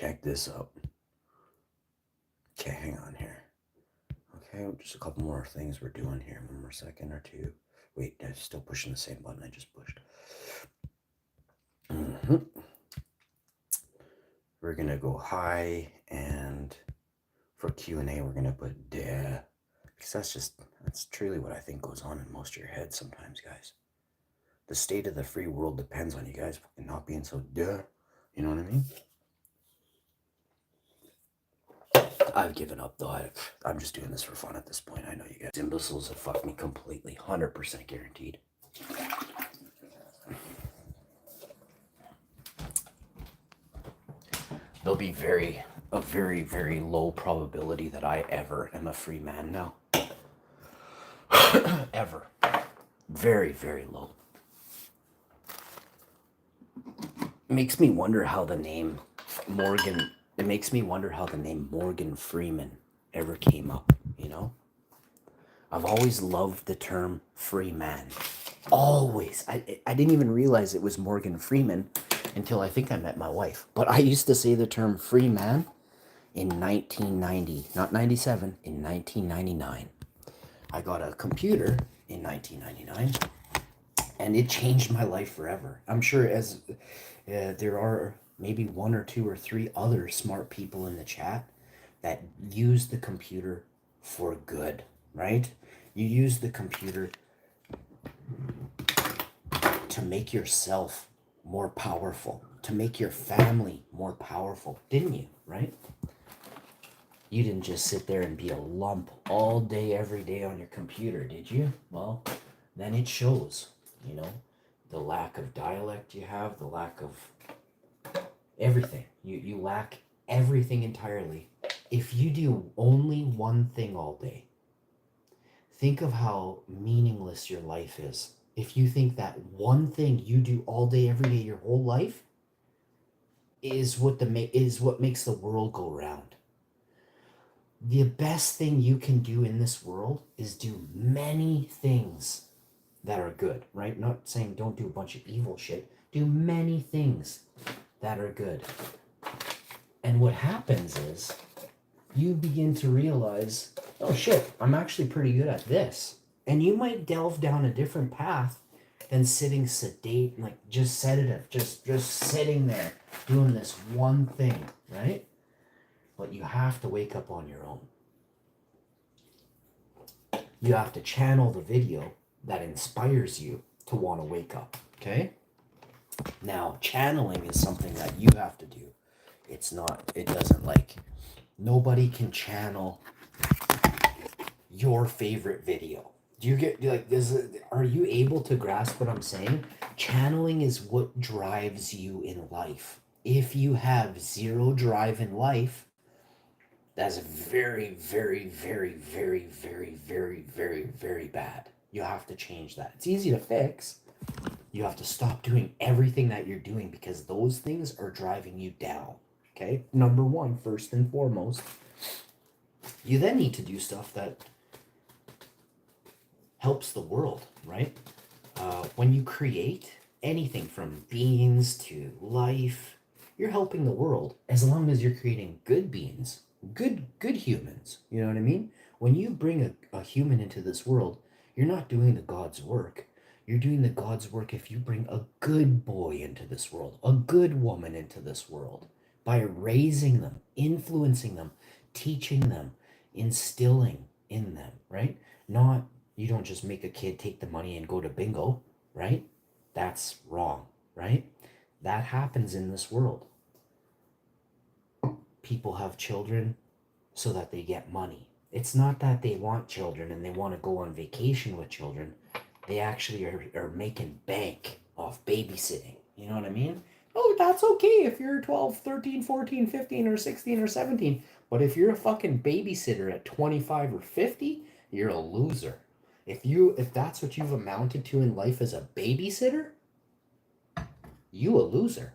check this out. Okay, hang on here. Okay, just a couple more things we're doing here. One more second or two. Wait, I'm still pushing the same button I just pushed. We're gonna go high, and for Q&A we're gonna put duh, because that's truly what I think goes on in most of your heads sometimes, guys. The state of the free world depends on you guys fucking not being so duh. You know what I mean? I've given up though. I'm just doing this for fun at this point. I know you guys imbeciles have fucked me completely, 100% guaranteed. There'll be a very, very low probability that I ever am a free man now. Ever. Very, very low. It makes me wonder how the name Morgan Freeman ever came up, you know? I've always loved the term free man. Always. I didn't even realize it was Morgan Freeman until I think I met my wife. But I used to say the term free man in 1990, not 97, in 1999. I got a computer in 1999, and it changed my life forever. I'm sure as there are maybe one or two or three other smart people in the chat that use the computer for good, right? You use the computer to make yourself more powerful, to make your family more powerful, didn't you, right? You didn't just sit there and be a lump all day, every day on your computer, did you? Well, then it shows, you know, the lack of dialect you have, the lack of everything. You lack everything entirely. If you do only one thing all day, think of how meaningless your life is. If you think that one thing you do all day, every day, your whole life is what makes the world go round. The best thing you can do in this world is do many things that are good, right? Not saying don't do a bunch of evil shit. Do many things that are good. And what happens is you begin to realize, oh shit, I'm actually pretty good at this. And you might delve down a different path than sitting sedate, like just sedative, just sitting there doing this one thing, right? But you have to wake up on your own. You have to channel the video that inspires you to want to wake up, okay? Now, channeling is something that you have to do. Nobody can channel your favorite video. Are you able to grasp what I'm saying? Channeling is what drives you in life. If you have zero drive in life, that's very, very, very, very, very, very, very, very bad. You have to change that. It's easy to fix. You have to stop doing everything that you're doing because those things are driving you down. Okay? Number one, first and foremost. You then need to do stuff that helps the world, right? When you create anything from beings to life, you're helping the world as long as you're creating good beings, good humans. You know what I mean? When you bring a human into this world, you're not doing the God's work. You're doing the God's work if you bring a good boy into this world, a good woman into this world, by raising them, influencing them, teaching them, instilling in them, right? Not, you don't just make a kid take the money and go to bingo, right? That's wrong, right? That happens in this world. People have children so that they get money. It's not that they want children and they want to go on vacation with children. They actually are making bank off babysitting. You know what I mean? Oh, that's okay if you're 12, 13, 14, 15, or 16, or 17. But if you're a fucking babysitter at 25 or 50, you're a loser. If that's what you've amounted to in life as a babysitter, you a loser.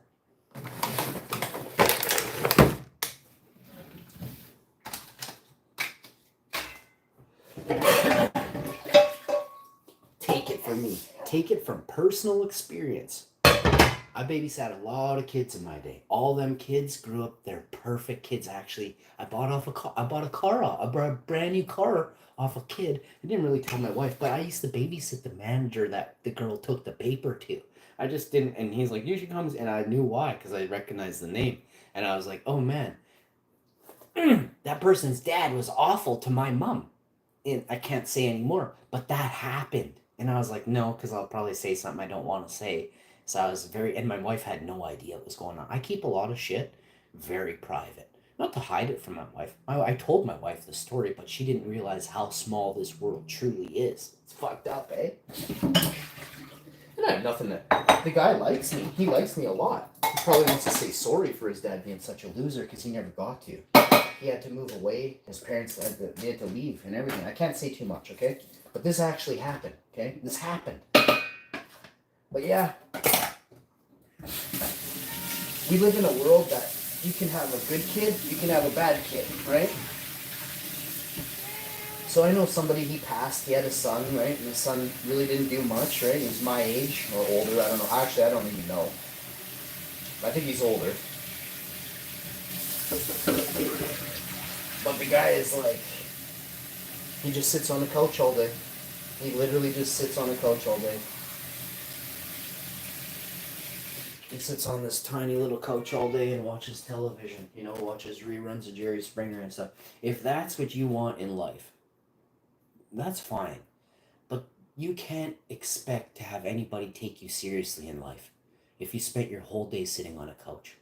Take it from me. Take it from personal experience. I babysat a lot of kids in my day. All them kids grew up. They're perfect kids. Actually, I bought a brand new car off a kid. I didn't really tell my wife, but I used to babysit the manager that the girl took the paper to. I just didn't, and he's like, "You should come," and I knew why because I recognized the name, and I was like, "Oh man, that person's dad was awful to my mom." And I can't say anymore, but that happened. And I was like, no, because I'll probably say something I don't want to say. So I was and my wife had no idea what was going on. I keep a lot of shit very private. Not to hide it from my wife. I told my wife the story, but she didn't realize how small this world truly is. It's fucked up, eh? And I have nothing to. The guy likes me. He likes me a lot. He probably wants to say sorry for his dad being such a loser because he never got to. He had to move away. His parents they had to leave and everything. I can't say too much, okay? But this actually happened, okay? This happened. But yeah, we live in a world that you can have a good kid, you can have a bad kid, right? So I know somebody, he passed, he had a son, right? And the son really didn't do much, right? He was my age or older, I don't know. Actually, I don't even know. I think he's older. But the guy is like, he just sits on the couch all day. He literally just sits on the couch all day. He sits on this tiny little couch all day and watches television, you know, watches reruns of Jerry Springer and stuff. If that's what you want in life, that's fine. But you can't expect to have anybody take you seriously in life if you spent your whole day sitting on a couch.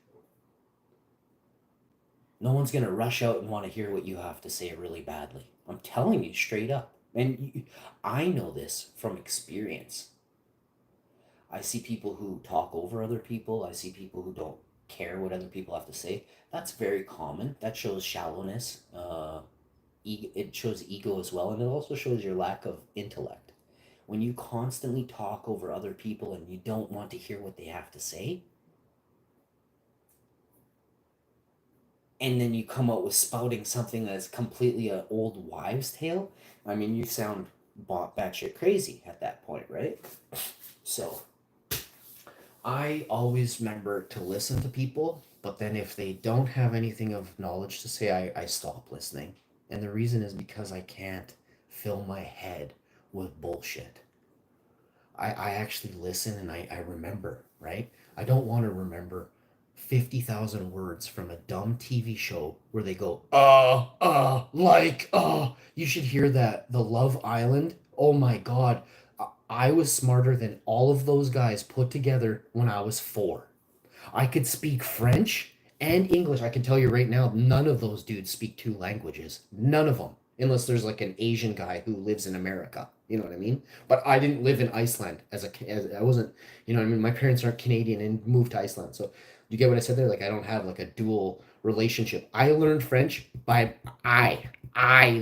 No one's going to rush out and want to hear what you have to say really badly. I'm telling you straight up. And I know this from experience. I see people who talk over other people. I see people who don't care what other people have to say. That's very common. That shows shallowness. It shows ego as well. And it also shows your lack of intellect. When you constantly talk over other people and you don't want to hear what they have to say, and then you come out with spouting something that's completely an old wives' tale, I mean, you sound batshit crazy at that point, right? So, I always remember to listen to people, but then if they don't have anything of knowledge to say, I stop listening. And the reason is because I can't fill my head with bullshit. I actually listen and I remember, right? I don't want to remember 50,000 words from a dumb TV show where they go, you should hear that. The Love Island. Oh my God. I was smarter than all of those guys put together when I was 4. I could speak French and English. I can tell you right now, none of those dudes speak 2 languages. None of them. Unless there's like an Asian guy who lives in America. You know what I mean? But I didn't live in Iceland as I wasn't, you know what I mean? My parents aren't Canadian and moved to Iceland. So you get what I said there? Like I don't have like a dual relationship. I learned French by I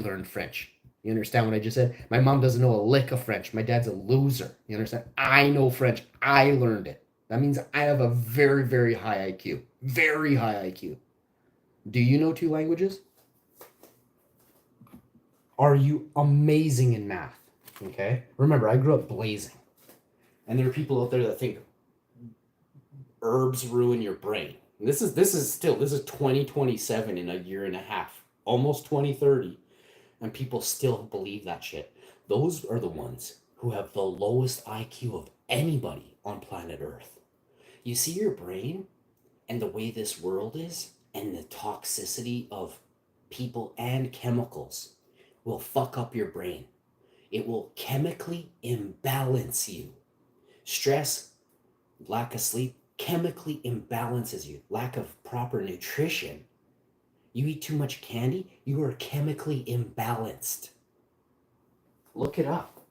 learned French. You understand what I just said? My mom doesn't know a lick of French. My dad's a loser. You understand? I know French. I learned it. That means I have a very, very high IQ. Very high IQ. Do you know 2 languages? Are you amazing in math? Okay? Remember, I grew up blazing. And there are people out there that think herbs ruin your brain. And this is 2027 in a year and a half. Almost 2030. And people still believe that shit. Those are the ones who have the lowest IQ of anybody on planet Earth. You see your brain and the way this world is and the toxicity of people and chemicals will fuck up your brain. It will chemically imbalance you. Stress, lack of sleep, chemically imbalances you. Lack of proper nutrition. You eat too much candy, you are chemically imbalanced. Look it up.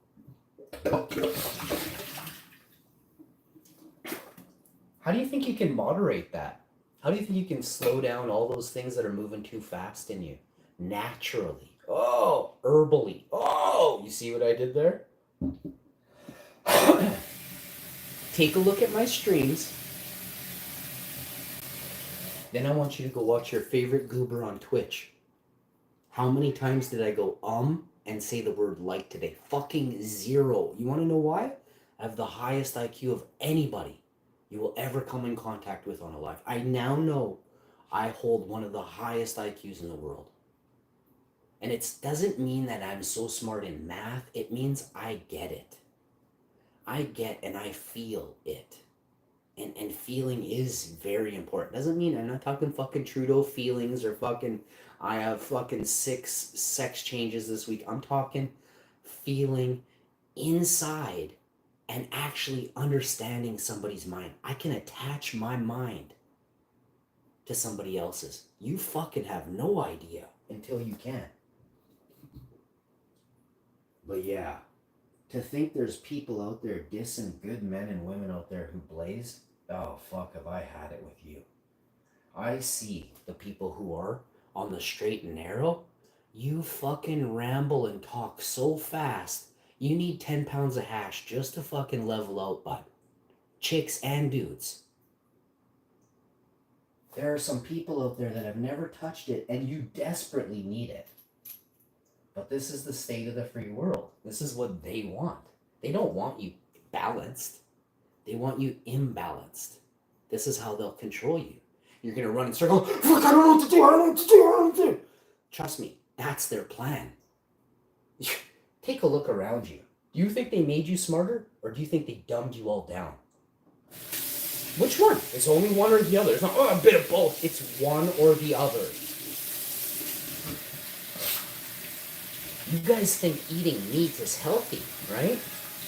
How do you think you can moderate that? How do you think you can slow down all those things that are moving too fast in you? Naturally. Oh, herbally. Oh, you see what I did there? Take a look at my streams. Then I want you to go watch your favorite goober on Twitch. How many times did I go and say the word like today? Fucking 0. You want to know why? I have the highest IQ of anybody. you will ever come in contact with on a life. I now know I hold one of the highest IQs in the world. And it doesn't mean that I'm so smart in math. It means I get it. I get and I feel it. And feeling is very important. Doesn't mean I'm not talking fucking Trudeau feelings or fucking I have fucking 6 sex changes this week. I'm talking feeling inside and actually understanding somebody's mind. I can attach my mind to somebody else's. You fucking have no idea until you can. But yeah, to think there's people out there dissing good men and women out there who blaze, oh fuck, have I had it with you. I see the people who are on the straight and narrow. You fucking ramble and talk so fast. You need 10 pounds of hash just to fucking level out, bud. Chicks and dudes. There are some people out there that have never touched it and you desperately need it. But this is the state of the free world. This is what they want. They don't want you balanced. They want you imbalanced. This is how they'll control you. You're going to run in circles. Fuck, I don't know what to do. I don't know what to do. I don't know what to do. Trust me, that's their plan. Take a look around you. Do you think they made you smarter, or do you think they dumbed you all down? Which one? It's only one or the other. It's not a bit of both. It's one or the other. You guys think eating meat is healthy, right?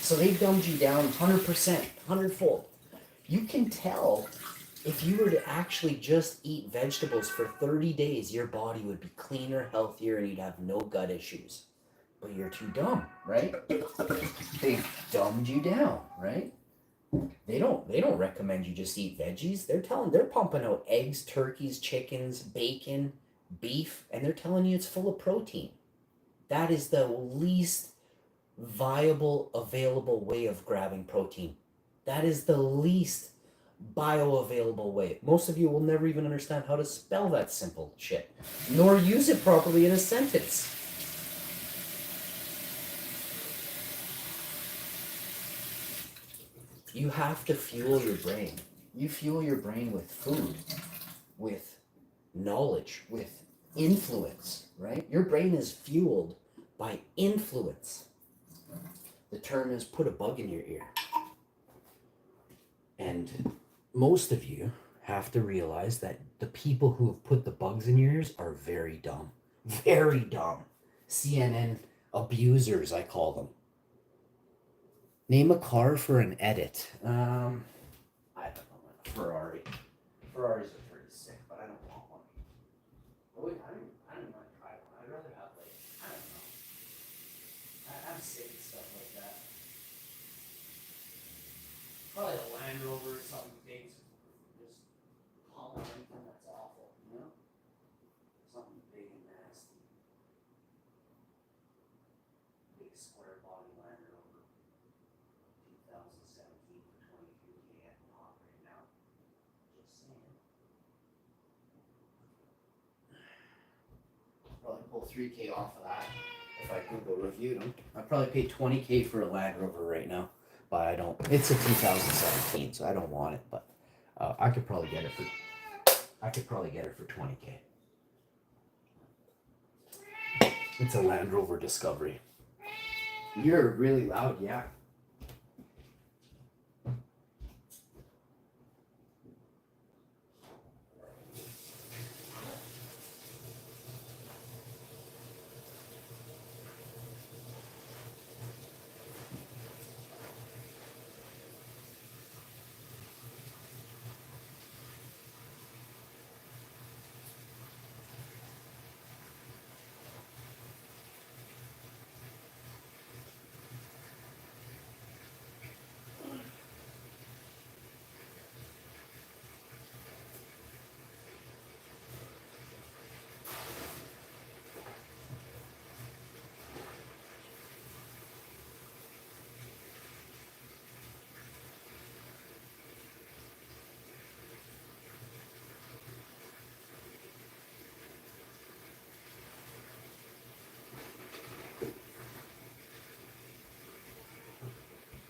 So they dumbed you down 100%, 100-fold. You can tell if you were to actually just eat vegetables for 30 days, your body would be cleaner, healthier, and you'd have no gut issues. But you're too dumb, right? They dumbed you down, right? They don't recommend you just eat veggies. They're pumping out eggs, turkeys, chickens, bacon, beef, and they're telling you it's full of protein. That is the least viable, available way of grabbing protein. That is the least bioavailable way. Most of you will never even understand how to spell that simple shit, nor use it properly in a sentence. You have to fuel your brain. You fuel your brain with food, with knowledge, with influence, right? Your brain is fueled by influence. The term is put a bug in your ear. And most of you have to realize that the people who have put the bugs in your ears are very dumb. Very dumb. CNN abusers, I call them. Name a car for an edit. I don't know. Ferrari. Ferraris are pretty sick, but I don't want one. Oh, wait, I don't want to try one. I'd rather have, like, I don't know. I'm sick of stuff like that. Probably a Land Rover or something big. Just haul anything that's awful, you know? Something big and nasty. Big square body Land Rover. 2017 for 23K at the top right now. Just saying. Probably pull 3K off of that if I Google reviewed them. I'd probably pay 20K for a Land Rover right now, but I don't. It's a 2017, so I don't want it. But I could probably get it for 20K. It's a Land Rover Discovery. You're really loud, yeah.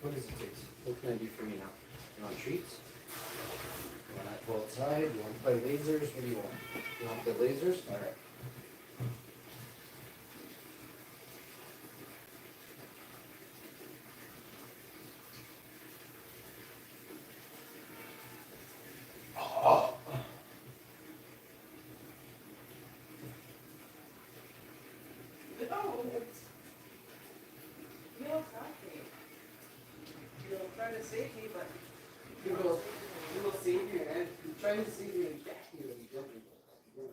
What does it taste? What can I do for you now? You want treats? Go outside. You want to play lasers? What do you want? You want to play lasers? All right. Oh. No, it's happy. You'll try to save me, but You will save you, man. You're trying to save you and get you. You're going to get you.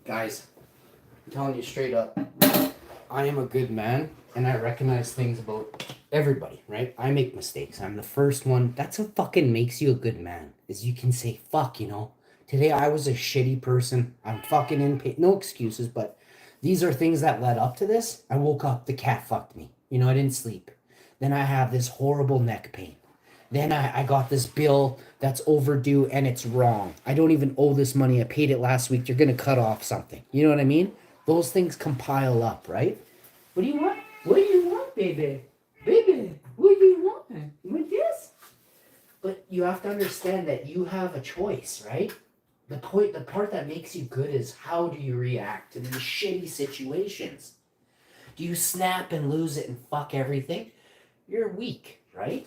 Guys, I'm telling you straight up, I am a good man and I recognize things about everybody, right? I make mistakes. I'm the first one. That's what fucking makes you a good man, is you can say, fuck, today I was a shitty person. I'm fucking in pain. No excuses, but these are things that led up to this. I woke up, the cat fucked me. I didn't sleep. Then I have this horrible neck pain. Then I got this bill that's overdue and it's wrong. I don't even owe this money. I paid it last week. You're going to cut off something. You know what I mean? Those things compile up, right? What do you want? What do you want, baby? Baby, what do you want? You want this? But you have to understand that you have a choice, right? The part that makes you good is how do you react to these shitty situations? Do you snap and lose it and fuck everything? You're weak, right?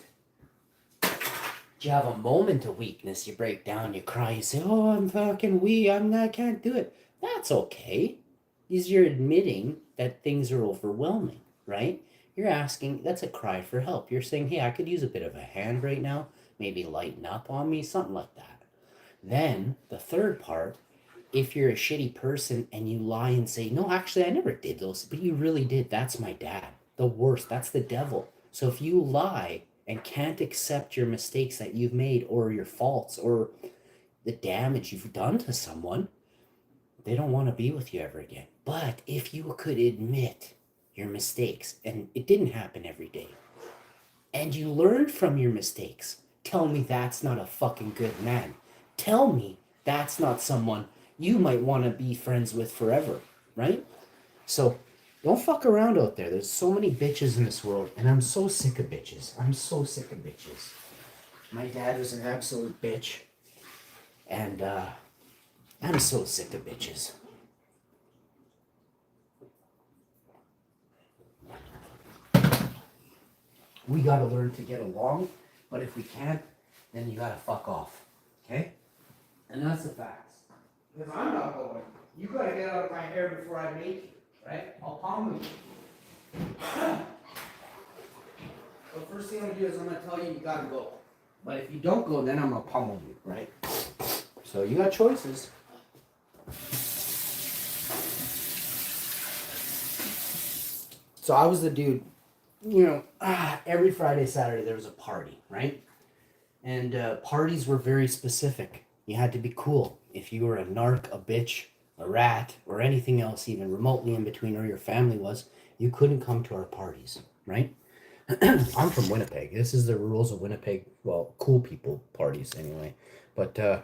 You have a moment of weakness, you break down, you cry, you say, oh, I'm fucking weak, I can't do it. That's okay. Because you're admitting that things are overwhelming, right? You're asking, that's a cry for help. You're saying, hey, I could use a bit of a hand right now, maybe lighten up on me, something like that. Then, the third part, if you're a shitty person and you lie and say, no, actually, I never did those, but you really did, that's my dad. The worst, that's the devil. So if you lie and can't accept your mistakes that you've made or your faults or the damage you've done to someone, they don't want to be with you ever again. But if you could admit your mistakes, and it didn't happen every day, and you learned from your mistakes, tell me that's not a fucking good man. Tell me that's not someone you might want to be friends with forever, right? So don't fuck around out there. There's so many bitches in this world, and I'm so sick of bitches. I'm so sick of bitches. My dad was an absolute bitch, and I'm so sick of bitches. We gotta learn to get along, but if we can't, then you gotta fuck off, okay? And that's the facts. Because I'm not going. You gotta get out of my hair before I make you, right? I'll pommel you. The first thing I'm gonna do is I'm gonna tell you you gotta go. But if you don't go, then I'm gonna pummel you, right? So you got choices. So I was the dude, every Friday, Saturday there was a party, right? And parties were very specific. You had to be cool. If you were a narc, a bitch, a rat, or anything else even remotely in between, or your family was, you couldn't come to our parties, right? I'm from Winnipeg. This is the rules of Winnipeg. Well, cool people parties anyway. But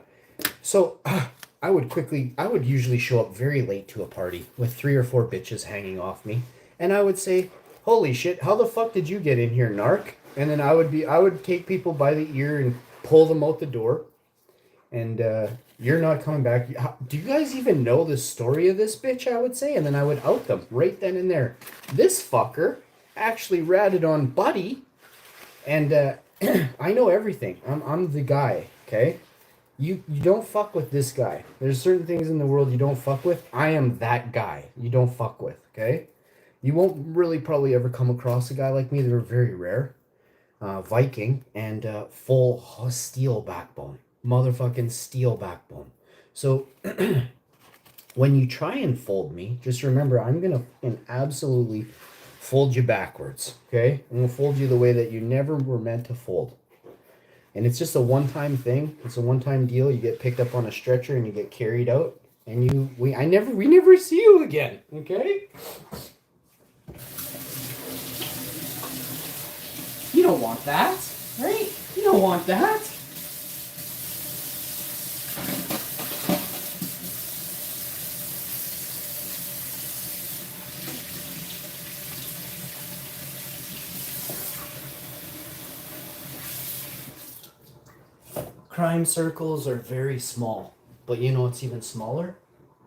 so I would usually show up very late to a party with 3 or 4 bitches hanging off me, and I would say, "Holy shit, how the fuck did you get in here, narc?" And then I would take people by the ear and pull them out the door, and you're not coming back. Do you guys even know the story of this bitch? I would say, and then I would out them right then and there. This fucker actually ratted on Buddy, and I know everything. I'm the guy. Okay, you don't fuck with this guy. There's certain things in the world you don't fuck with. I am that guy. You don't fuck with. Okay, you won't really probably ever come across a guy like me. They're very rare. Viking and full steel backbone, motherfucking steel backbone. So when you try and fold me, just remember I'm gonna absolutely fold you backwards. Okay, I'm gonna fold you the way that you never were meant to fold. And it's just a one-time thing. It's a one-time deal. You get picked up on a stretcher and you get carried out, and we never see you again. Okay. You don't want that, right? You don't want that. Crime circles are very small, but you know what's even smaller?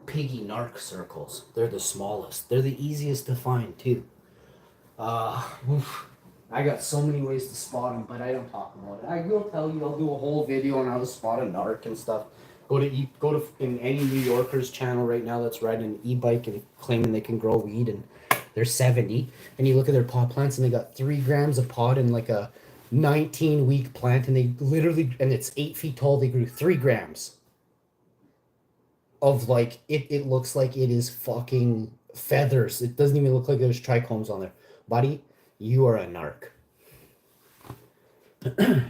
Piggy narc circles. They're the smallest. They're the easiest to find too. Oof. I got so many ways to spot them, but I don't talk about it. I will tell you, I'll do a whole video on how to spot a narc and stuff. Go to in any New Yorker's channel right now that's riding an e-bike and claiming they can grow weed, and they're 70, and you look at their pot plants and they got 3 grams of pot in like a 19-week plant, and they literally, and it's 8 feet tall, they grew 3 grams of like, it looks like it is fucking feathers. It doesn't even look like there's trichomes on there. Buddy, you are a narc.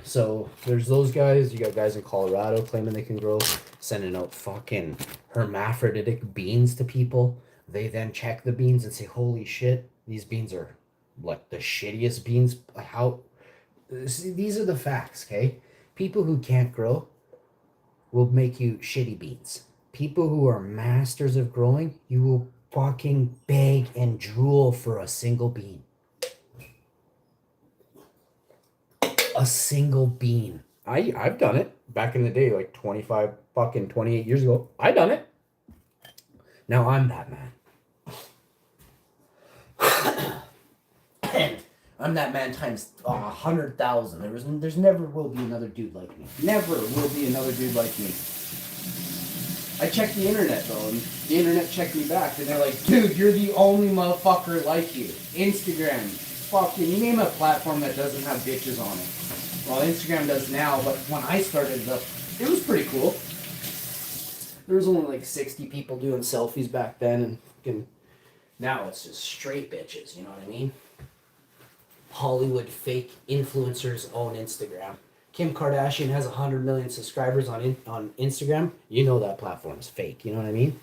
So there's those guys. You got guys in Colorado claiming they can grow, sending out fucking hermaphroditic beans to people. They then check the beans and say, holy shit, these beans are like the shittiest beans. How? See, these are the facts, okay? People who can't grow will make you shitty beans. People who are masters of growing, you will fucking beg and drool for a single bean. A single bean. I've done it back in the day, like 28 years ago. I done it. Now I'm that man. And I'm that man times 100,000. There's never will be another dude like me. Never will be another dude like me. I checked the internet though, and the internet checked me back, and they're like, dude, you're the only motherfucker like you. Instagram, fucking, you name a platform that doesn't have bitches on it. Well, Instagram does now, but when I started it up, it was pretty cool. There was only like 60 people doing selfies back then, and fucking, now it's just straight bitches, you know what I mean? Hollywood fake influencers own Instagram. Kim Kardashian has 100 million subscribers on Instagram. You know that platform is fake, you know what I mean?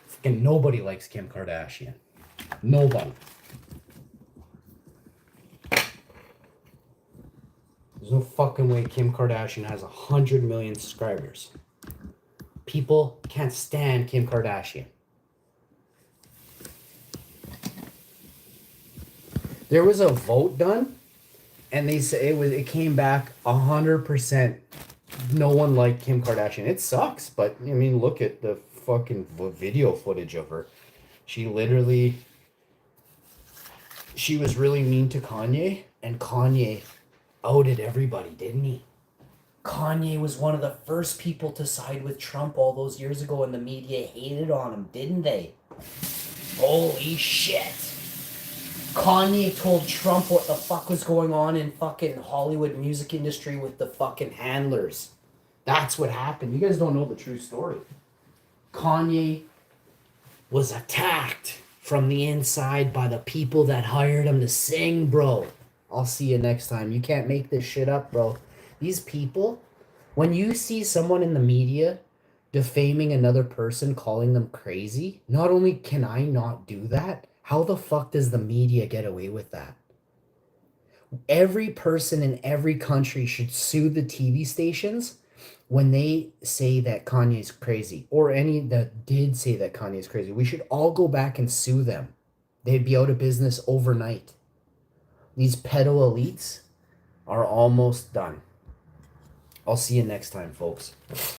Fucking nobody likes Kim Kardashian. Nobody. There's no fucking way Kim Kardashian has 100 million subscribers. People can't stand Kim Kardashian. There was a vote done, and they say it came back 100%. No one liked Kim Kardashian. It sucks, but I mean, look at the fucking video footage of her. She was really mean to Kanye, and Kanye outed everybody, didn't he? Kanye was one of the first people to side with Trump all those years ago, and the media hated on him, didn't they? Holy shit. Kanye told Trump what the fuck was going on in fucking Hollywood music industry with the fucking handlers. That's what happened. You guys don't know the true story. Kanye was attacked from the inside by the people that hired him to sing, bro. I'll see you next time. You can't make this shit up, bro. These people, when you see someone in the media defaming another person, calling them crazy, not only can I not do that, how the fuck does the media get away with that? Every person in every country should sue the TV stations when they say that Kanye's crazy, or any that did say that Kanye's crazy. We should all go back and sue them. They'd be out of business overnight. These pedo elites are almost done. I'll see you next time, folks.